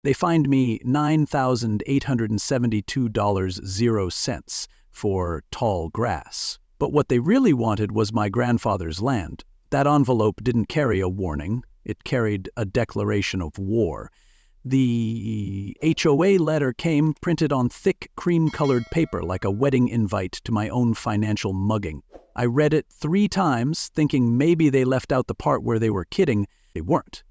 They fined me $9,872.00 for tall grass. But what they really wanted was my grandfather's land. That envelope didn't carry a warning. It carried a declaration of war. The HOA letter came printed on thick, cream-colored paper like a wedding invite to my own financial mugging. I read it 3 times, thinking maybe they left out the part where they were kidding. They weren't.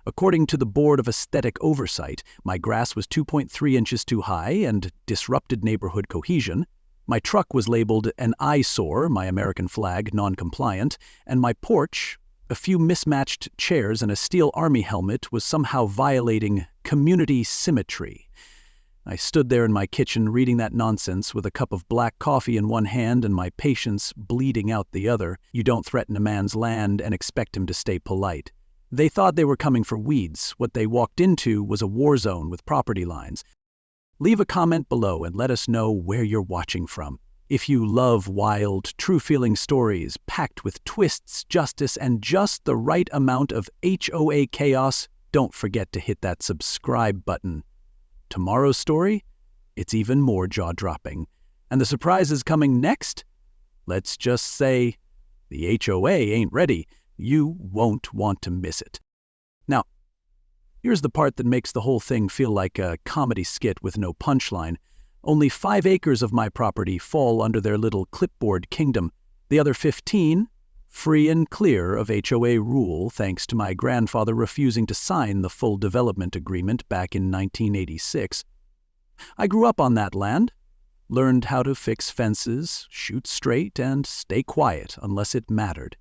According to the Board of Aesthetic Oversight, my grass was 2.3 inches too high and disrupted neighborhood cohesion. My truck was labeled an eyesore, my American flag non-compliant, and my porch, a few mismatched chairs and a steel army helmet, was somehow violating community symmetry. I stood there in my kitchen reading that nonsense with a cup of black coffee in one hand and my patience bleeding out the other. You don't threaten a man's land and expect him to stay polite. They thought they were coming for weeds. What they walked into was a war zone with property lines. Leave a comment below and let us know where you're watching from. If you love wild, true-feeling stories packed with twists, justice, and just the right amount of HOA chaos, don't forget to hit that subscribe button. Tomorrow's story? It's even more jaw-dropping. And the surprise is coming next? Let's just say the HOA ain't ready. You won't want to miss it. Now, here's the part that makes the whole thing feel like a comedy skit with no punchline. Only 5 acres of my property fall under their little clipboard kingdom. The other 15, free and clear of HOA rule thanks to my grandfather refusing to sign the full development agreement back in 1986. I grew up on that land, learned how to fix fences, shoot straight, and stay quiet unless it mattered.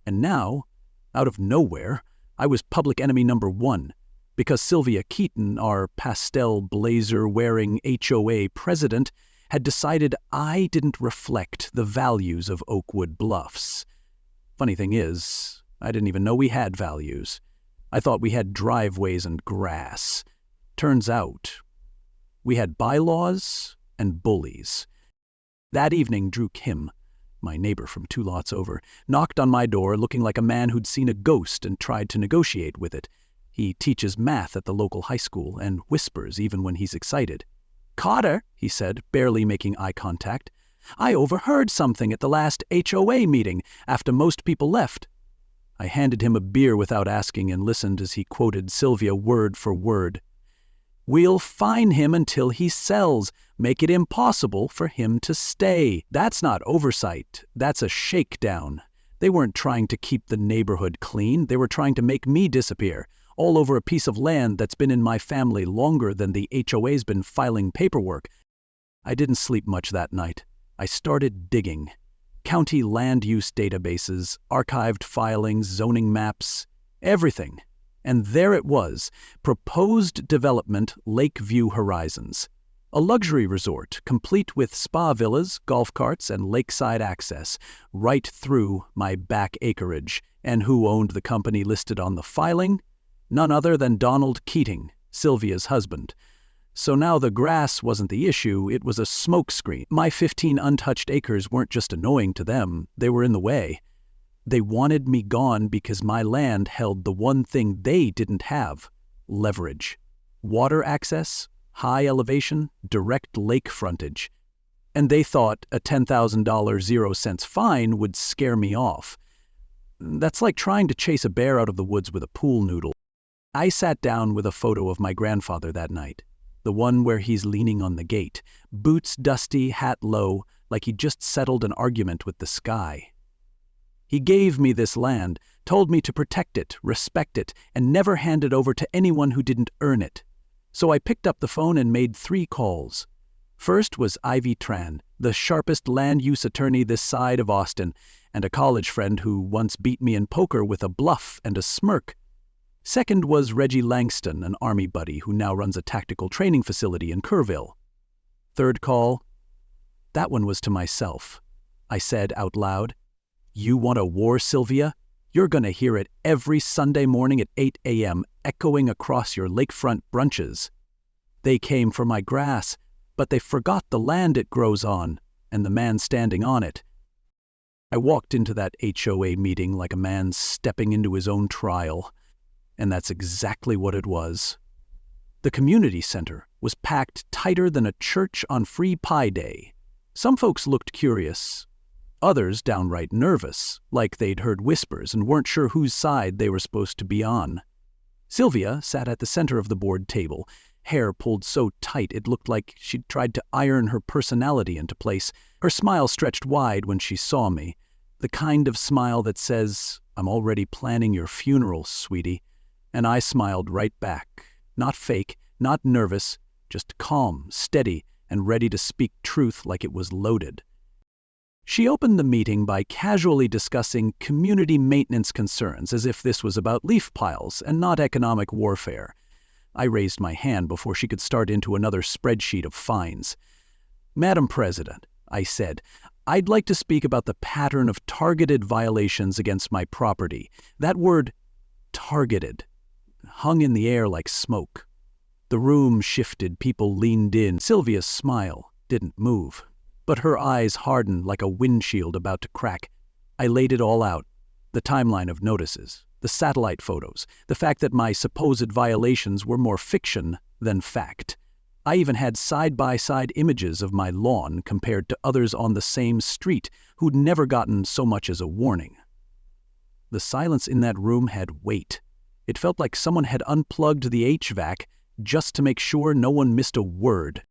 And now, out of nowhere, I was public enemy number 1. Because Sylvia Keaton, our pastel blazer-wearing HOA president, had decided I didn't reflect the values of Oakwood Bluffs. Funny thing is, I didn't even know we had values. I thought we had driveways and grass. Turns out, we had bylaws and bullies. That evening, Drew Kim, my neighbor from 2 lots over, knocked on my door looking like a man who'd seen a ghost and tried to negotiate with it. He teaches math at the local high school and whispers even when he's excited. "Cotter," he said, barely making eye contact, "I overheard something at the last HOA meeting after most people left." I handed him a beer without asking and listened as he quoted Sylvia word for word. "We'll fine him until he sells, make it impossible for him to stay." That's not oversight, that's a shakedown. They weren't trying to keep the neighborhood clean, they were trying to make me disappear, all over a piece of land that's been in my family longer than the HOA's been filing paperwork. I didn't sleep much that night. I started digging. County land use databases, archived filings, zoning maps, everything. And there it was, proposed development Lakeview Horizons. A luxury resort, complete with spa villas, golf carts, and lakeside access, right through my back acreage. And who owned the company listed on the filing? None other than Donald Keating, Sylvia's husband. So now the grass wasn't the issue, it was a smokescreen. My 15 untouched acres weren't just annoying to them, they were in the way. They wanted me gone because my land held the one thing they didn't have: leverage. Water access, high elevation, direct lake frontage. And they thought a $10,000 0-cent fine would scare me off. That's like trying to chase a bear out of the woods with a pool noodle. I sat down with a photo of my grandfather that night, the one where he's leaning on the gate, boots dusty, hat low, like he'd just settled an argument with the sky. He gave me this land, told me to protect it, respect it, and never hand it over to anyone who didn't earn it. So I picked up the phone and made 3 calls. First was Ivy Tran, the sharpest land use attorney this side of Austin, and a college friend who once beat me in poker with a bluff and a smirk. Second was Reggie Langston, an Army buddy who now runs a tactical training facility in Kerrville. Third call, that one was to myself. I said out loud, "You want a war, Sylvia? You're gonna hear it every Sunday morning at 8 a.m. echoing across your lakefront brunches." They came for my grass, but they forgot the land it grows on and the man standing on it. I walked into that HOA meeting like a man stepping into his own trial. And that's exactly what it was. The community center was packed tighter than a church on Free Pie Day. Some folks looked curious, others downright nervous, like they'd heard whispers and weren't sure whose side they were supposed to be on. Sylvia sat at the center of the board table, hair pulled so tight it looked like she'd tried to iron her personality into place. Her smile stretched wide when she saw me, the kind of smile that says, "I'm already planning your funeral, sweetie." And I smiled right back. Not fake, not nervous, just calm, steady, and ready to speak truth like it was loaded. She opened the meeting by casually discussing community maintenance concerns as if this was about leaf piles and not economic warfare. I raised my hand before she could start into another spreadsheet of fines. "Madam President," I said, "I'd like to speak about the pattern of targeted violations against my property." That word, targeted, hung in the air like smoke. The room shifted, people leaned in. Sylvia's smile didn't move, but her eyes hardened like a windshield about to crack. I laid it all out, the timeline of notices, the satellite photos, the fact that my supposed violations were more fiction than fact. I even had side-by-side images of my lawn compared to others on the same street who'd never gotten so much as a warning. The silence in that room had weight. It felt like someone had unplugged the HVAC just to make sure no one missed a word.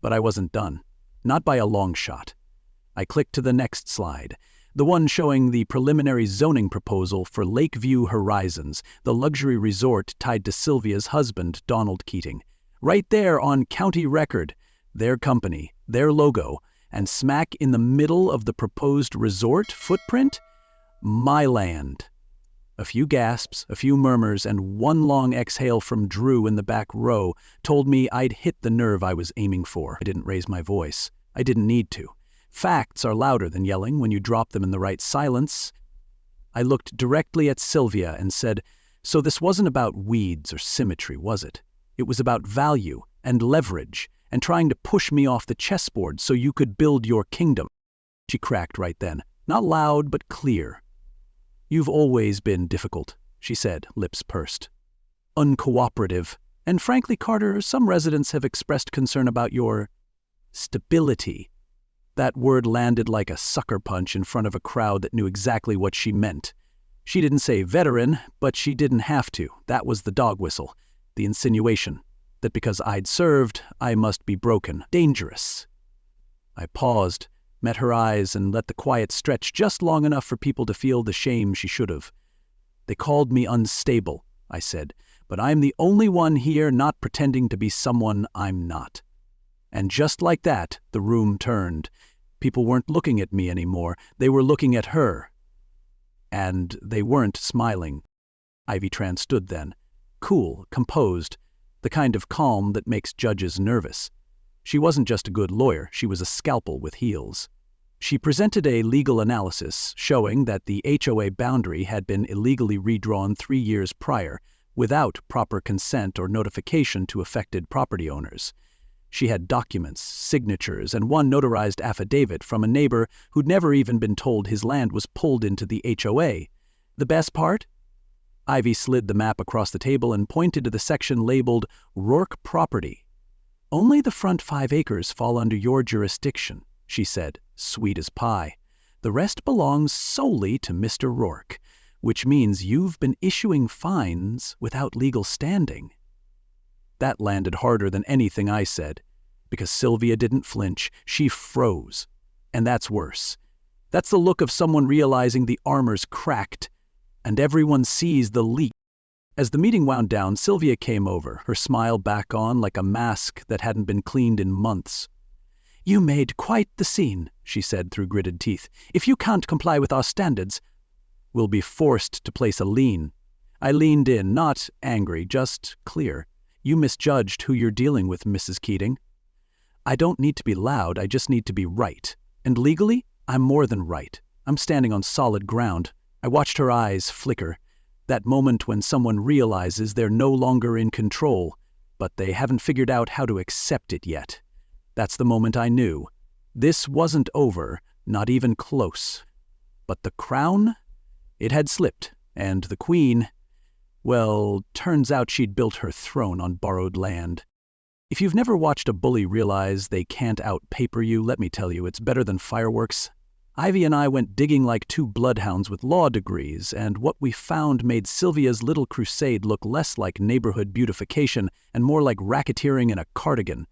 But I wasn't done. Not by a long shot. I clicked to the next slide, the one showing the preliminary zoning proposal for Lakeview Horizons, the luxury resort tied to Sylvia's husband, Donald Keating. Right there on county record, their company, their logo, and smack in the middle of the proposed resort footprint, my land. A few gasps, a few murmurs, and one long exhale from Drew in the back row told me I'd hit the nerve I was aiming for. I didn't raise my voice. I didn't need to. Facts are louder than yelling when you drop them in the right silence. I looked directly at Sylvia and said, "So this wasn't about weeds or symmetry, was it? It was about value and leverage and trying to push me off the chessboard so you could build your kingdom." She cracked right then, not loud but clear. "You've always been difficult," she said, lips pursed. "Uncooperative. And frankly, Carter, some residents have expressed concern about your stability." That word landed like a sucker punch in front of a crowd that knew exactly what she meant. She didn't say veteran, but she didn't have to. That was the dog whistle, the insinuation, that because I'd served, I must be broken, dangerous. I paused, met her eyes, and let the quiet stretch just long enough for people to feel the shame she should have. "They called me unstable," I said, "but I'm the only one here not pretending to be someone I'm not." And just like that, the room turned. People weren't looking at me anymore. They were looking at her. And they weren't smiling. Ivy Tran stood then, cool, composed, the kind of calm that makes judges nervous. She wasn't just a good lawyer, she was a scalpel with heels. She presented a legal analysis showing that the HOA boundary had been illegally redrawn 3 years prior, without proper consent or notification to affected property owners. She had documents, signatures, and one notarized affidavit from a neighbor who'd never even been told his land was pulled into the HOA. The best part? Ivy slid the map across the table and pointed to the section labeled Rourke Property. "Only the front 5 acres fall under your jurisdiction," she said, sweet as pie. "The rest belongs solely to Mr. Rourke, which means you've been issuing fines without legal standing." That landed harder than anything I said, because Sylvia didn't flinch, she froze. And that's worse. That's the look of someone realizing the armor's cracked, and everyone sees the leak. As the meeting wound down, Sylvia came over, her smile back on like a mask that hadn't been cleaned in months. "You made quite the scene," she said through gritted teeth. "If you can't comply with our standards, we'll be forced to place a lien." I leaned in, not angry, just clear. "You misjudged who you're dealing with, Mrs. Keating." "I don't need to be loud, I just need to be right. And legally, I'm more than right. I'm standing on solid ground." I watched her eyes flicker. That moment when someone realizes they're no longer in control, but they haven't figured out how to accept it yet. That's the moment I knew. This wasn't over, not even close. But the crown? It had slipped, and the queen, Well, turns out she'd built her throne on borrowed land. If you've never watched a bully realize they can't outpaper you, let me tell you, it's better than fireworks. Ivy and I went digging like two bloodhounds with law degrees, and what we found made Sylvia's little crusade look less like neighborhood beautification and more like racketeering in a cardigan.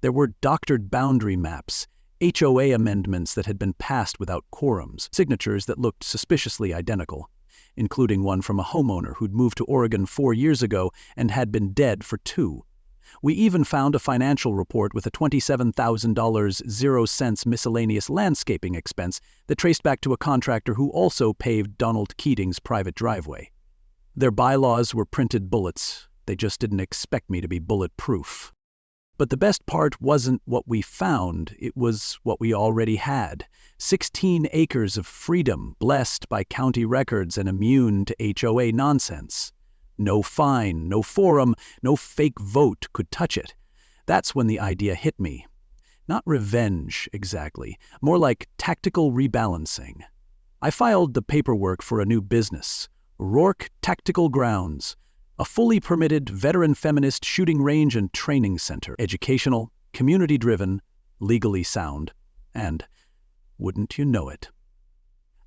There were doctored boundary maps, HOA amendments that had been passed without quorums, signatures that looked suspiciously identical, including one from a homeowner who'd moved to Oregon 4 years ago and had been dead for 2. We even found a financial report with a $27,000 0 cents miscellaneous landscaping expense that traced back to a contractor who also paved Donald Keating's private driveway. Their bylaws were printed bullets. They just didn't expect me to be bulletproof. But the best part wasn't what we found, it was what we already had. 16 acres of freedom, blessed by county records and immune to HOA nonsense. No fine, no forum, no fake vote could touch it. That's when the idea hit me. Not revenge, exactly, more like tactical rebalancing. I filed the paperwork for a new business, Rourke Tactical Grounds, a fully permitted veteran feminist shooting range and training center, educational, community-driven, legally sound, and, wouldn't you know it,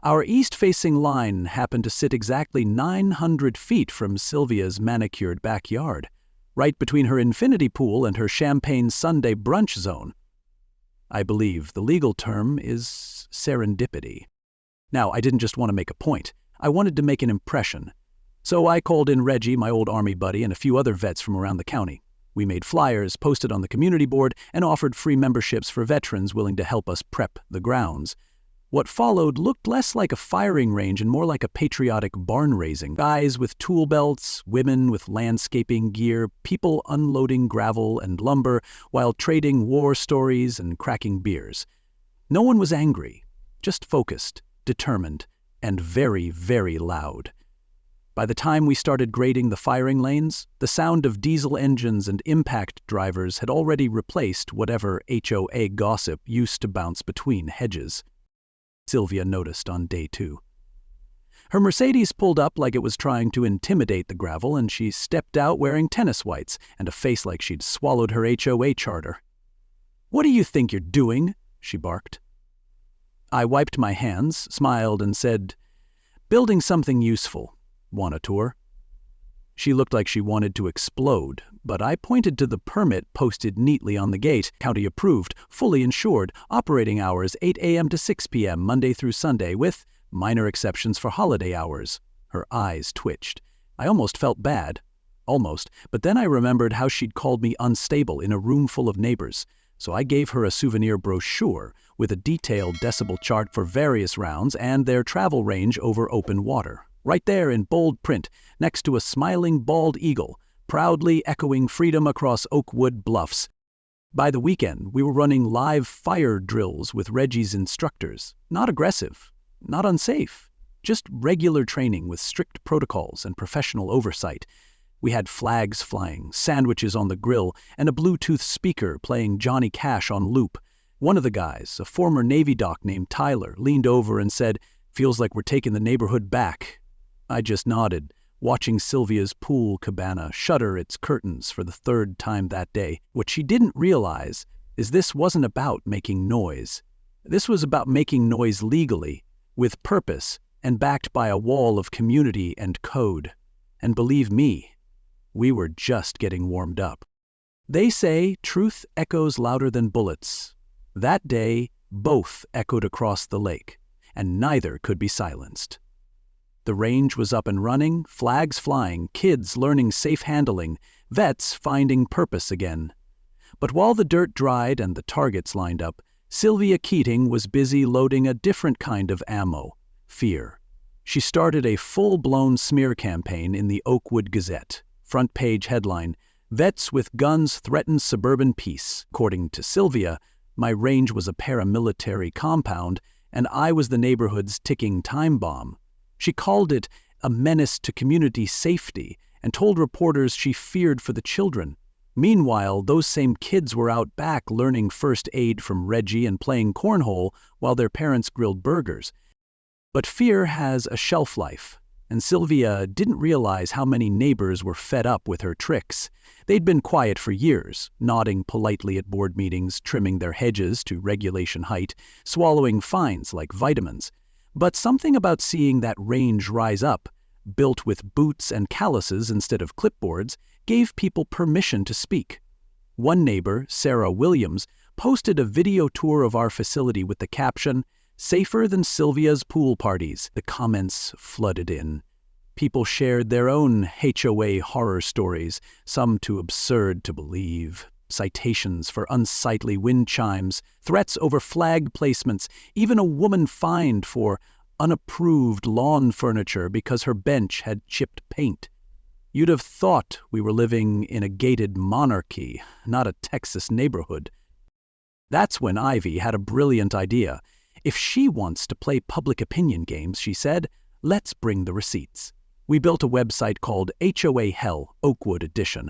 our east-facing line happened to sit exactly 900 feet from Sylvia's manicured backyard, right between her infinity pool and her champagne Sunday brunch zone. I believe the legal term is serendipity. Now, I didn't just want to make a point. I wanted to make an impression. So I called in Reggie, my old Army buddy, and a few other vets from around the county. We made flyers, posted on the community board, and offered free memberships for veterans willing to help us prep the grounds. What followed looked less like a firing range and more like a patriotic barn raising. Guys with tool belts, women with landscaping gear, people unloading gravel and lumber while trading war stories and cracking beers. No one was angry, just focused, determined, and very, very loud. By the time we started grading the firing lanes, the sound of diesel engines and impact drivers had already replaced whatever HOA gossip used to bounce between hedges. Sylvia noticed on day 2. Her Mercedes pulled up like it was trying to intimidate the gravel, and she stepped out wearing tennis whites and a face like she'd swallowed her HOA charter. "What do you think you're doing?" she barked. I wiped my hands, smiled, and said, "Building something useful. Want a tour?" She looked like she wanted to explode, but I pointed to the permit posted neatly on the gate, county approved, fully insured, operating hours 8 a.m. to 6 p.m. Monday through Sunday with minor exceptions for holiday hours. Her eyes twitched. I almost felt bad. Almost, but then I remembered how she'd called me unstable in a room full of neighbors, so I gave her a souvenir brochure with a detailed decibel chart for various rounds and their travel range over open water. Right there in bold print, next to a smiling bald eagle, proudly echoing freedom across Oakwood bluffs. By the weekend, we were running live fire drills with Reggie's instructors. Not aggressive, not unsafe, just regular training with strict protocols and professional oversight. We had flags flying, sandwiches on the grill, and a Bluetooth speaker playing Johnny Cash on loop. One of the guys, a former Navy doc named Tyler, leaned over and said, "Feels like we're taking the neighborhood back." I just nodded, watching Sylvia's pool cabana shutter its curtains for the 3rd time that day. What she didn't realize is this wasn't about making noise. This was about making noise legally, with purpose, and backed by a wall of community and code. And believe me, we were just getting warmed up. They say truth echoes louder than bullets. That day, both echoed across the lake, and neither could be silenced. The range was up and running, flags flying, kids learning safe handling, vets finding purpose again. But while the dirt dried and the targets lined up, Sylvia Keating was busy loading a different kind of ammo, fear. She started a full-blown smear campaign in the Oakwood Gazette. Front page headline, "Vets with guns threaten suburban peace." According to Sylvia, my range was a paramilitary compound, and I was the neighborhood's ticking time bomb. She called it a menace to community safety and told reporters she feared for the children. Meanwhile, those same kids were out back learning first aid from Reggie and playing cornhole while their parents grilled burgers. But fear has a shelf life. And Sylvia didn't realize how many neighbors were fed up with her tricks. They'd been quiet for years, nodding politely at board meetings, trimming their hedges to regulation height, swallowing fines like vitamins. But something about seeing that range rise up, built with boots and calluses instead of clipboards, gave people permission to speak. One neighbor, Sarah Williams, posted a video tour of our facility with the caption, "Safer than Sylvia's pool parties." The comments flooded in. People shared their own HOA horror stories, some too absurd to believe. Citations for unsightly wind chimes, threats over flag placements, even a woman fined for unapproved lawn furniture because her bench had chipped paint. You'd have thought we were living in a gated monarchy, not a Texas neighborhood. That's when Ivy had a brilliant idea. If she wants to play public opinion games, she said, let's bring the receipts. We built a website called HOA Hell, Oakwood Edition,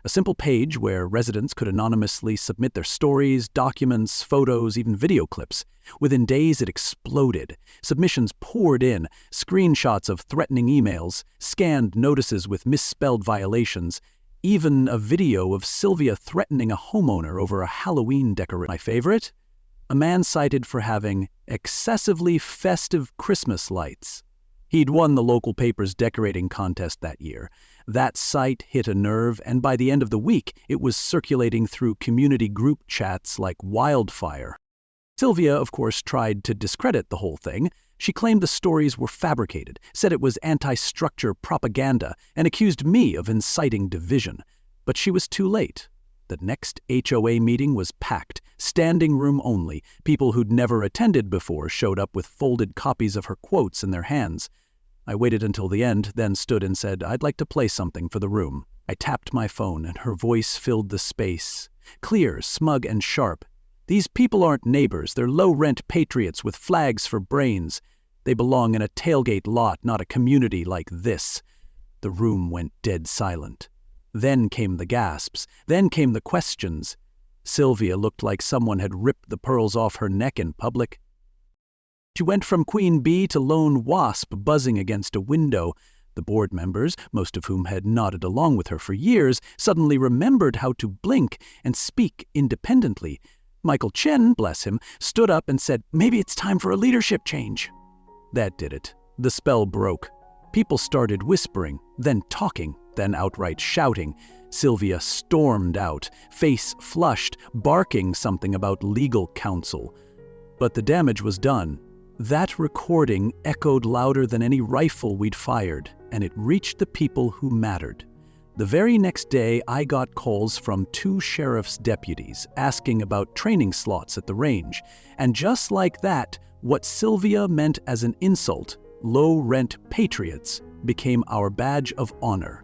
a simple page where residents could anonymously submit their stories, documents, photos, even video clips. Within days, it exploded. Submissions poured in, screenshots of threatening emails, scanned notices with misspelled violations, even a video of Sylvia threatening a homeowner over a Halloween decoration. My favorite? A man cited for having excessively festive Christmas lights. He'd won the local paper's decorating contest that year. That site hit a nerve, and by the end of the week, it was circulating through community group chats like wildfire. Sylvia, of course, tried to discredit the whole thing. She claimed the stories were fabricated, said it was anti-structure propaganda, and accused me of inciting division. But she was too late. The next HOA meeting was packed, standing room only. People who'd never attended before showed up with folded copies of her quotes in their hands. I waited until the end, then stood and said, I'd like to play something for the room. I tapped my phone, and her voice filled the space. Clear, smug, and sharp. These people aren't neighbors. They're low-rent patriots with flags for brains. They belong in a tailgate lot, not a community like this. The room went dead silent. Then came the gasps. Then came the questions. Sylvia looked like someone had ripped the pearls off her neck in public. She went from queen bee to lone wasp buzzing against a window. The board members, most of whom had nodded along with her for years, suddenly remembered how to blink and speak independently. Michael Chen, bless him, stood up and said, maybe it's time for a leadership change. That did it. The spell broke. People started whispering, then talking, then outright shouting. Sylvia stormed out, face flushed, barking something about legal counsel. But the damage was done. That recording echoed louder than any rifle we'd fired, and it reached the people who mattered. The very next day, I got calls from 2 sheriff's deputies asking about training slots at the range. And just like that, what Sylvia meant as an insult, low-rent patriots, became our badge of honor.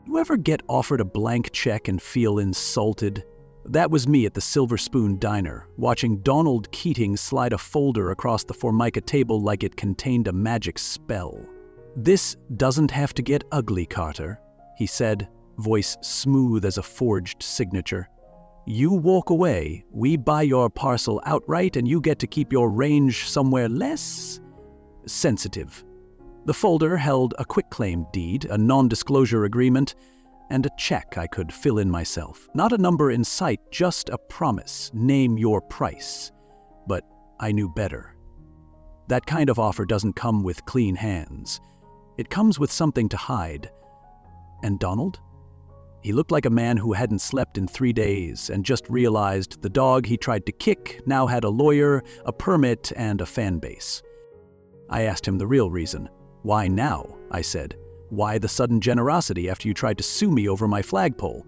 You ever get offered a blank check and feel insulted? That was me at the Silver Spoon Diner, watching Donald Keating slide a folder across the Formica table like it contained a magic spell. This doesn't have to get ugly, Carter, he said, voice smooth as a forged signature. You walk away, we buy your parcel outright, and you get to keep your range somewhere less sensitive. The folder held a quitclaim deed, a non-disclosure agreement, and a check I could fill in myself. Not a number in sight, just a promise, name your price. But I knew better. That kind of offer doesn't come with clean hands. It comes with something to hide. And Donald? He looked like a man who hadn't slept in 3 days and just realized the dog he tried to kick now had a lawyer, a permit, and a fan base. I asked him the real reason. Why now? I said. Why the sudden generosity after you tried to sue me over my flagpole?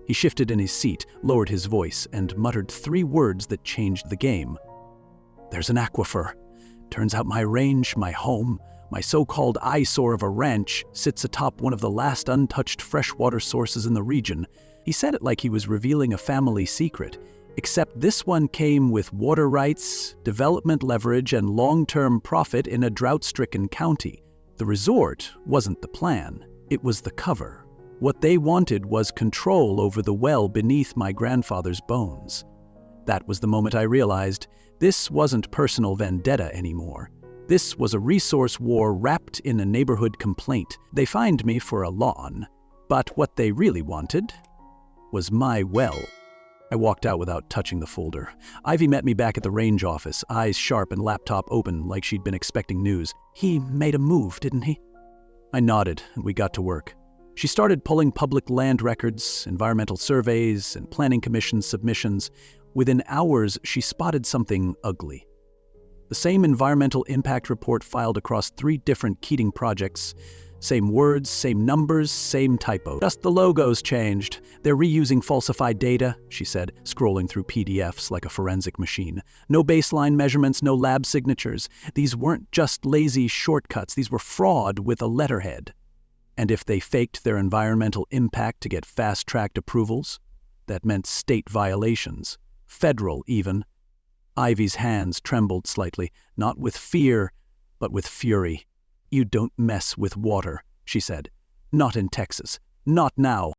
He shifted in his seat, lowered his voice, and muttered 3 words that changed the game. There's an aquifer. Turns out my range, my home, my so-called eyesore of a ranch sits atop one of the last untouched freshwater sources in the region. He said it like he was revealing a family secret, except this one came with water rights, development leverage, and long-term profit in a drought-stricken county. The resort wasn't the plan, it was the cover. What they wanted was control over the well beneath my grandfather's bones. That was the moment I realized this wasn't personal vendetta anymore. This was a resource war wrapped in a neighborhood complaint. They fined me for a lawn, but what they really wanted was my well. I walked out without touching the folder. Ivy met me back at the range office, eyes sharp and laptop open like she'd been expecting news. "He made a move, didn't he?" I nodded, and we got to work. She started pulling public land records, environmental surveys, and planning commission submissions. Within hours, she spotted something ugly. The same environmental impact report filed across 3 different Keating projects. Same words, same numbers, same typo. Just the logos changed. They're reusing falsified data, she said, scrolling through PDFs like a forensic machine. No baseline measurements, no lab signatures. These weren't just lazy shortcuts. These were fraud with a letterhead. And if they faked their environmental impact to get fast-tracked approvals, that meant state violations. Federal, even. Ivy's hands trembled slightly, not with fear, but with fury. "You don't mess with water," she said. "Not in Texas. Not now."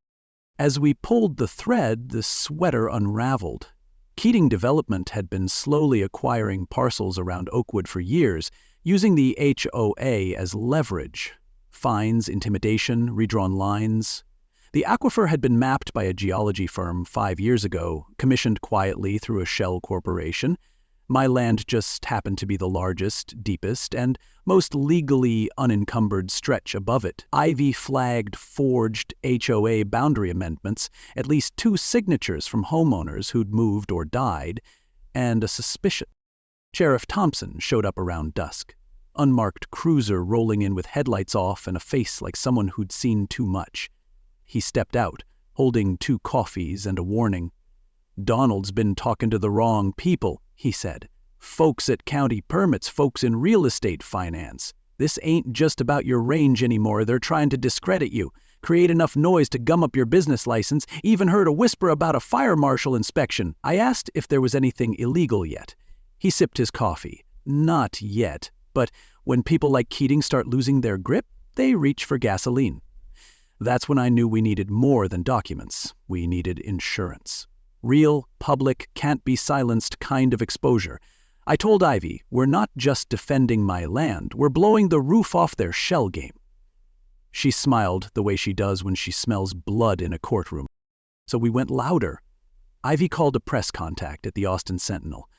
As we pulled the thread, the sweater unraveled. Keating Development had been slowly acquiring parcels around Oakwood for years, using the HOA as leverage. Fines, intimidation, redrawn lines. The aquifer had been mapped by a geology firm 5 years ago, commissioned quietly through a shell corporation. My land just happened to be the largest, deepest, and most legally unencumbered stretch above it. Ivy flagged forged HOA boundary amendments, at least 2 signatures from homeowners who'd moved or died, and a suspicion. Sheriff Thompson showed up around dusk. Unmarked cruiser rolling in with headlights off and a face like someone who'd seen too much. He stepped out, holding 2 coffees and a warning. "Donald's been talking to the wrong people," he said. "Folks at county permits, folks in real estate finance. This ain't just about your range anymore. They're trying to discredit you, create enough noise to gum up your business license, even heard a whisper about a fire marshal inspection." I asked if there was anything illegal yet. He sipped his coffee. "Not yet, but when people like Keating start losing their grip, they reach for gasoline." That's when I knew we needed more than documents. We needed insurance. Real, public, can't-be-silenced kind of exposure. I told Ivy, we're not just defending my land, we're blowing the roof off their shell game. She smiled the way she does when she smells blood in a courtroom. So we went louder. Ivy called a press contact at the Austin Sentinel.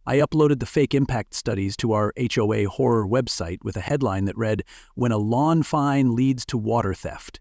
I uploaded the fake impact studies to our HOA horror website with a headline that read, "When a lawn fine leads to water theft."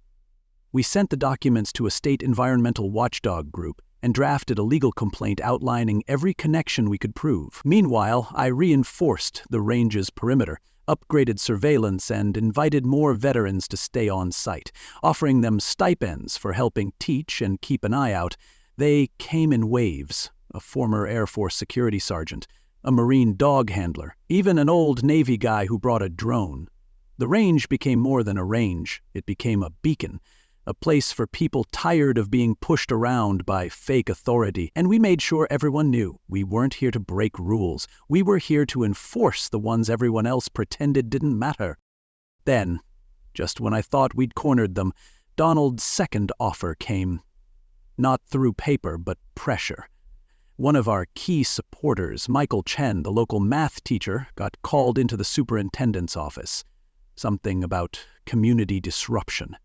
We sent the documents to a state environmental watchdog group and drafted a legal complaint outlining every connection we could prove. Meanwhile, I reinforced the range's perimeter, upgraded surveillance, and invited more veterans to stay on site, offering them stipends for helping teach and keep an eye out. They came in waves: a former Air Force security sergeant, a Marine dog handler, even an old Navy guy who brought a drone. The range became more than a range. It became a beacon. A place for people tired of being pushed around by fake authority. And we made sure everyone knew we weren't here to break rules. We were here to enforce the ones everyone else pretended didn't matter. Then, just when I thought we'd cornered them, Donald's second offer came. Not through paper, but pressure. One of our key supporters, Michael Chen, the local math teacher, got called into the superintendent's office. Something about community disruption.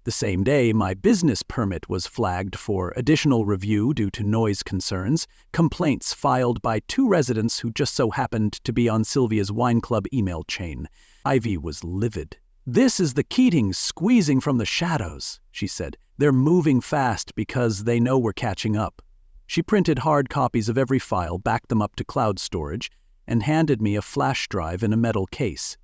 The same day, my business permit was flagged for additional review due to noise concerns, complaints filed by 2 residents who just so happened to be on Sylvia's wine club email chain. Ivy was livid. "This is the Keatings squeezing from the shadows," she said. "They're moving fast because they know we're catching up." She printed hard copies of every file, backed them up to cloud storage, and handed me a flash drive in a metal case.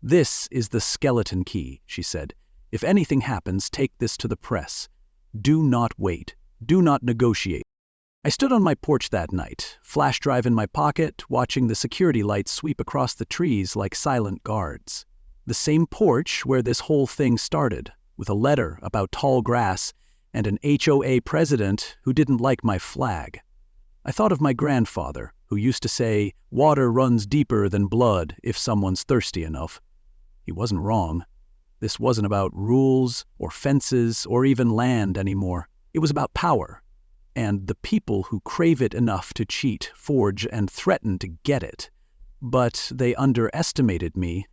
"This is the skeleton key," she said. "If anything happens, take this to the press. Do not wait. Do not negotiate." I stood on my porch that night, flash drive in my pocket, watching the security lights sweep across the trees like silent guards. The same porch where this whole thing started, with a letter about tall grass and an HOA president who didn't like my flag. I thought of my grandfather, who used to say, "Water runs deeper than blood if someone's thirsty enough." He wasn't wrong. This wasn't about rules or fences or even land anymore. It was about power, and the people who crave it enough to cheat, forge, and threaten to get it. But they underestimated me.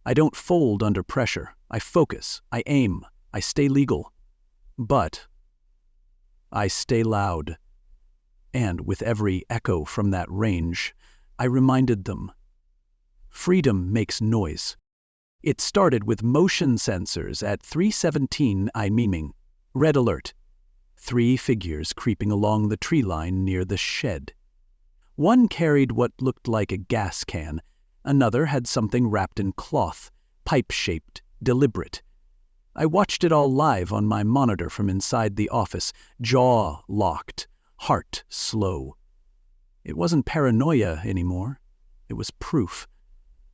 I don't fold under pressure. I focus. I aim. I stay legal. But I stay loud. And with every echo from that range, I reminded them, freedom makes noise. It started with motion sensors at 3:17 I memeing. Red alert. 3 figures creeping along the tree line near the shed. One carried what looked like a gas can. Another had something wrapped in cloth, pipe-shaped, deliberate. I watched it all live on my monitor from inside the office, jaw locked, heart slow. It wasn't paranoia anymore. It was proof.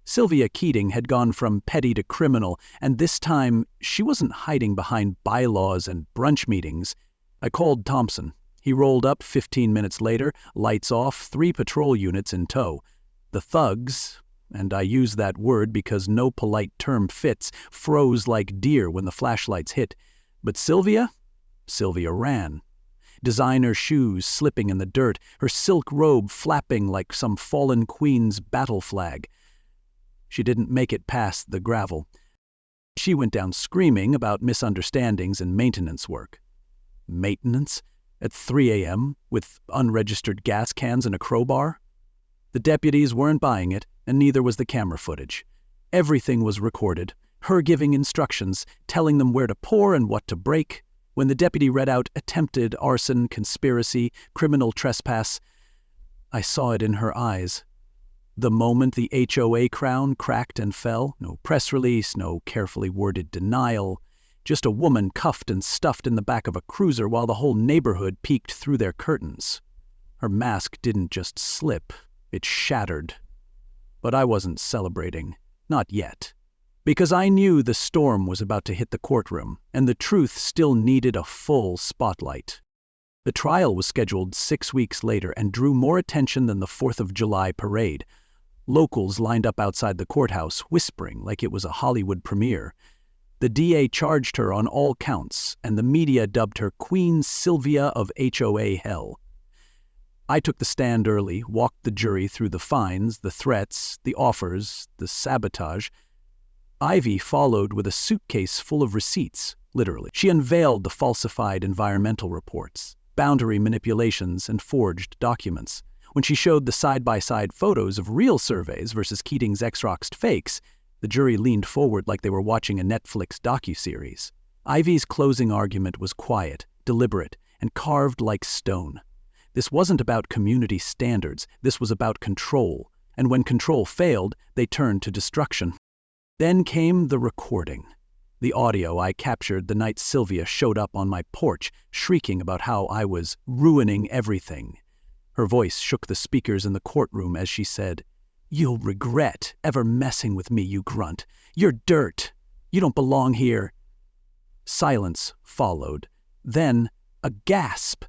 Sylvia Keating had gone from petty to criminal, and this time she wasn't hiding behind bylaws and brunch meetings. I called Thompson. He rolled up 15 minutes later, lights off, 3 patrol units in tow. The thugs, and I use that word because no polite term fits, froze like deer when the flashlights hit. But Sylvia ran. Designer shoes slipping in the dirt, her silk robe flapping like some fallen queen's battle flag. She didn't make it past the gravel. She went down screaming about misunderstandings and maintenance work. Maintenance? At 3 a.m., with unregistered gas cans and a crowbar? The deputies weren't buying it, and neither was the camera footage. Everything was recorded, her giving instructions, telling them where to pour and what to break. When the deputy read out attempted arson, conspiracy, criminal trespass, I saw it in her eyes. The moment the HOA crown cracked and fell, no press release, no carefully worded denial, just a woman cuffed and stuffed in the back of a cruiser while the whole neighborhood peeked through their curtains. Her mask didn't just slip, it shattered. But I wasn't celebrating, not yet, because I knew the storm was about to hit the courtroom, and the truth still needed a full spotlight. The trial was scheduled 6 weeks later and drew more attention than the 4th of July parade. Locals lined up outside the courthouse, whispering like it was a Hollywood premiere. The DA charged her on all counts, and the media dubbed her Queen Sylvia of HOA Hell. I took the stand early, walked the jury through the fines, the threats, the offers, the sabotage. Ivy followed with a suitcase full of receipts, literally. She unveiled the falsified environmental reports, boundary manipulations, and forged documents. When she showed the side-by-side photos of real surveys versus Keating's Xeroxed fakes, the jury leaned forward like they were watching a Netflix docuseries. Ivy's closing argument was quiet, deliberate, and carved like stone. This wasn't about community standards, this was about control, and when control failed, they turned to destruction. Then came the recording. The audio I captured the night Sylvia showed up on my porch, shrieking about how I was ruining everything. Her voice shook the speakers in the courtroom as she said, "You'll regret ever messing with me, you grunt. You're dirt. You don't belong here." Silence followed. Then a gasp.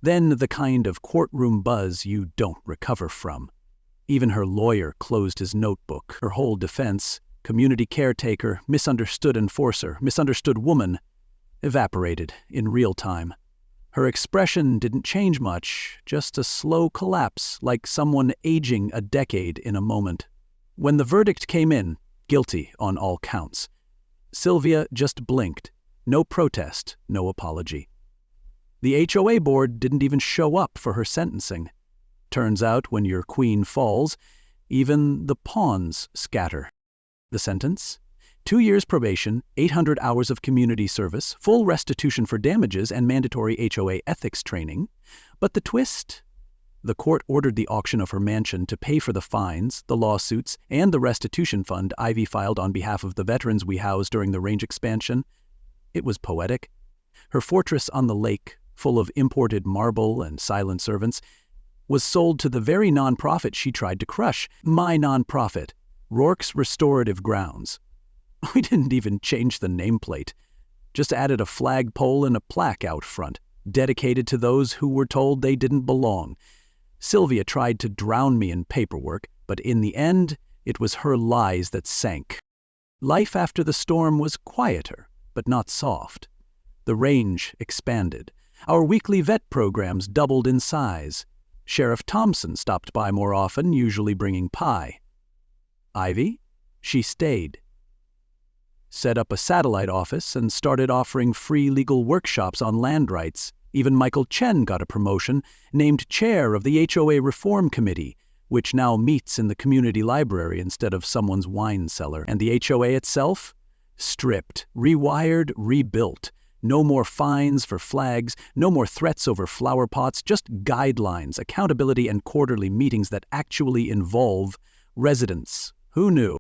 Then the kind of courtroom buzz you don't recover from. Even her lawyer closed his notebook. Her whole defense, community caretaker, misunderstood enforcer, misunderstood woman, evaporated in real time. Her expression didn't change much, just a slow collapse, like someone aging a decade in a moment. When the verdict came in, guilty on all counts, Sylvia just blinked. No protest, no apology. The HOA board didn't even show up for her sentencing. Turns out when your queen falls, even the pawns scatter. The sentence? 2 years probation, 800 hours of community service, full restitution for damages, and mandatory HOA ethics training. But the twist? The court ordered the auction of her mansion to pay for the fines, the lawsuits, and the restitution fund Ivy filed on behalf of the veterans we housed during the range expansion. It was poetic. Her fortress on the lake, full of imported marble and silent servants, was sold to the very nonprofit she tried to crush. My nonprofit, Rourke's Restorative Grounds. We didn't even change the nameplate. Just added a flagpole and a plaque out front, dedicated to those who were told they didn't belong. Sylvia tried to drown me in paperwork, but in the end, it was her lies that sank. Life after the storm was quieter, but not soft. The range expanded. Our weekly vet programs doubled in size. Sheriff Thompson stopped by more often, usually bringing pie. Ivy? She stayed. Set up a satellite office and started offering free legal workshops on land rights. Even Michael Chen got a promotion, named chair of the HOA Reform Committee, which now meets in the community library instead of someone's wine cellar. And the HOA itself? Stripped, rewired, rebuilt. No more fines for flags, no more threats over flower pots, just guidelines, accountability, and quarterly meetings that actually involve residents. Who knew?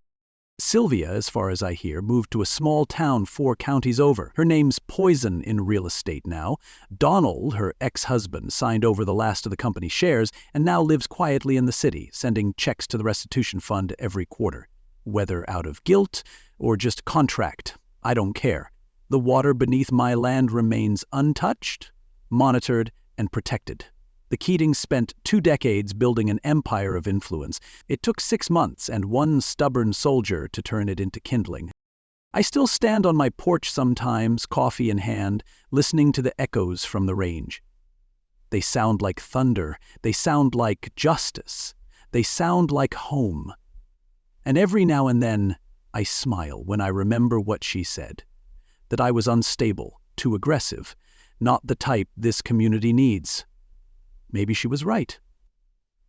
Sylvia, as far as I hear, moved to a small town 4 counties over. Her name's poison in real estate now. Donald, her ex-husband, signed over the last of the company shares and now lives quietly in the city, sending checks to the restitution fund every quarter. Whether out of guilt or just contract, I don't care. The water beneath my land remains untouched, monitored, and protected. The Keatings spent 2 decades building an empire of influence. It took 6 months and 1 stubborn soldier to turn it into kindling. I still stand on my porch sometimes, coffee in hand, listening to the echoes from the range. They sound like thunder. They sound like justice. They sound like home. And every now and then, I smile when I remember what she said. That I was unstable, too aggressive, not the type this community needs. Maybe she was right.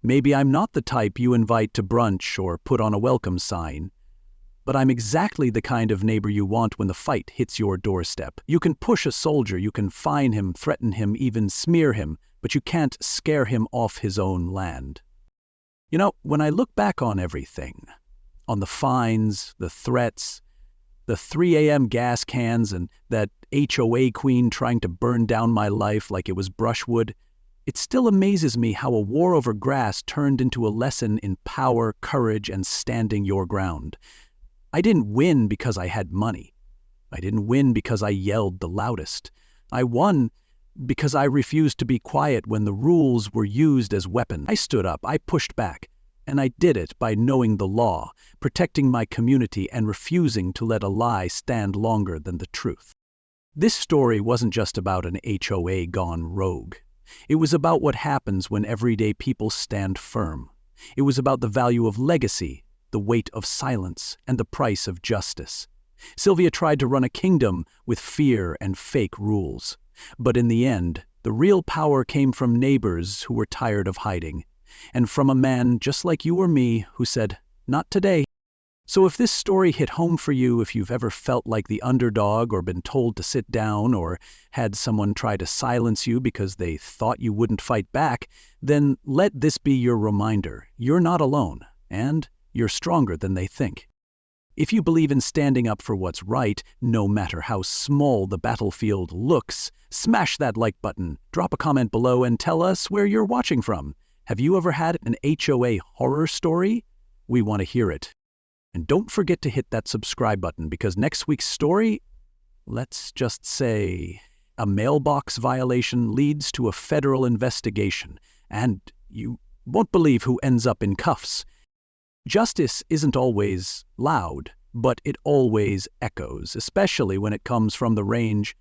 Maybe I'm not the type you invite to brunch or put on a welcome sign. But I'm exactly the kind of neighbor you want when the fight hits your doorstep. You can push a soldier, you can fine him, threaten him, even smear him, but you can't scare him off his own land. You know, when I look back on everything, on the fines, the threats, the 3 a.m. gas cans, and that HOA queen trying to burn down my life like it was brushwood, it still amazes me how a war over grass turned into a lesson in power, courage, and standing your ground. I didn't win because I had money. I didn't win because I yelled the loudest. I won because I refused to be quiet when the rules were used as weapons. I stood up, I pushed back, and I did it by knowing the law, protecting my community, and refusing to let a lie stand longer than the truth. This story wasn't just about an HOA gone rogue. It was about what happens when everyday people stand firm. It was about the value of legacy, the weight of silence, and the price of justice. Sylvia tried to run a kingdom with fear and fake rules. But in the end, the real power came from neighbors who were tired of hiding, and from a man just like you or me who said, "Not today." So if this story hit home for you, if you've ever felt like the underdog or been told to sit down or had someone try to silence you because they thought you wouldn't fight back, then let this be your reminder. You're not alone, and you're stronger than they think. If you believe in standing up for what's right, no matter how small the battlefield looks, smash that like button, drop a comment below, and tell us where you're watching from. Have you ever had an HOA horror story? We want to hear it. And don't forget to hit that subscribe button, because next week's story, let's just say, a mailbox violation leads to a federal investigation, and you won't believe who ends up in cuffs. Justice isn't always loud, but it always echoes, especially when it comes from the range.